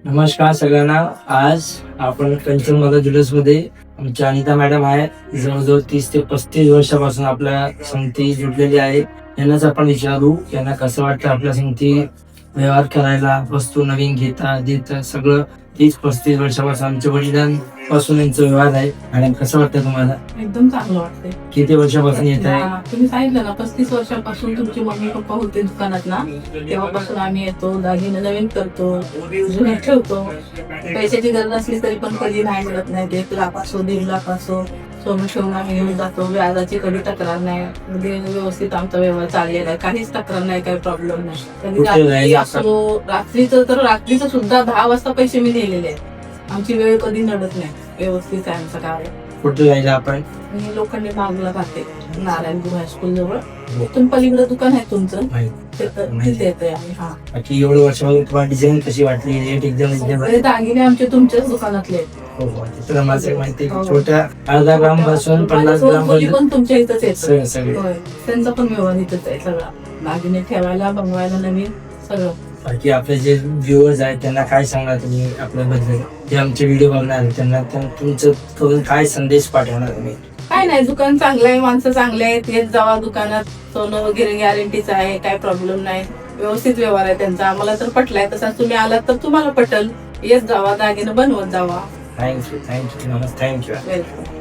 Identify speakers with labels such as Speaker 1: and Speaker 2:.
Speaker 1: नमस्कार सगळ्यांना. आज आपण कंचन माता ज्वेलर्स मध्ये आमच्या अनिता मॅडम आहे. जवळजवळ 30 ते 35 वर्षापासून आपल्या संगती जुडलेली आहे. यांनाच आपण विचारू यांना कसं वाटतं आपल्या संगती व्यवहार करायला, वस्तू नवीन घेता देता सगळं. 30-35 वर्षापासून आमच्या वडिलांपासून यांचा व्यवहार आहे. आणि कसं वाटतं तुम्हाला?
Speaker 2: एकदम चांगलं वाटतंय.
Speaker 1: किती वर्षापासून येत आहे?
Speaker 2: तुम्ही सांगितलं ना 35 वर्षापासून तुमची मम्मी पप्पा होते दुकानात ना, तेव्हापासून आम्ही येतो, दागिने नवीन करतो, जुने ठेवतो. पैशाची गरज असली तरी पण कधी नाही मिळत नाही. ते 1 लाख असो 1.5 लाख असो सोनं ठेवून आम्ही घेऊन जातो. व्याजाची कधी तक्रार नाही. म्हणजे व्यवस्थित आमचा व्यवहार चाललेला आहे. काहीच तक्रार नाही, काही प्रॉब्लेम नाही. कधी रात्री असो, रात्रीचं सुद्धा 10 वाजता पैसे मी दिलेले आहेत. आमची वेळ कधी नडत नाही. व्यवस्थित आहे आमचं कार्य.
Speaker 1: कुठे जायला आपण?
Speaker 2: मी लोखंडी बागला राहते, नारायणपूर हायस्कूल जवळ. इथून पलीकडे दुकान आहे तुमचं, तिथे येतोय आम्ही. हा,
Speaker 1: बाकी एवढं वर्षामध्ये तुम्हाला डिझाईन कशी वाटली? रेट एकदम
Speaker 2: हे दागिने आमचे तुमच्याच दुकानातले आहेत.
Speaker 1: हो, माझं माहिती आहे. छोट्या 1/2 ग्राम पासून 50 ग्राम
Speaker 2: पण तुमच्या इथंच येत.
Speaker 1: सगळे.
Speaker 2: होय, त्यांचा पण व्यवहार इथंच आहे सगळा. दागिने ठेवायला, बनवायला नवीन सगळं.
Speaker 1: बाकी आपले जे व्ह्युअर्स आहेत त्यांना काय सांगणार तुम्ही आपल्याबद्दल? जे आमचे व्हिडिओ बघणार आहेत त्यांना तुमचं करून काय संदेश पाठवणार तुम्ही?
Speaker 2: काय नाही, दुकान चांगलं आहे, माणसं चांगले आहेत. येत जावा दुकानात. सोनं वगैरे गॅरंटीचं आहे, काय प्रॉब्लेम नाही. व्यवस्थित व्यवहार आहे त्यांचा. आम्हाला तर पटलाय. तसा तुम्ही आलात तर तुम्हाला पटल. येत जावा, दागिने बनवत जावा.
Speaker 1: थँक्यू. नमस्ते. थँक्यू.
Speaker 2: वेलकम.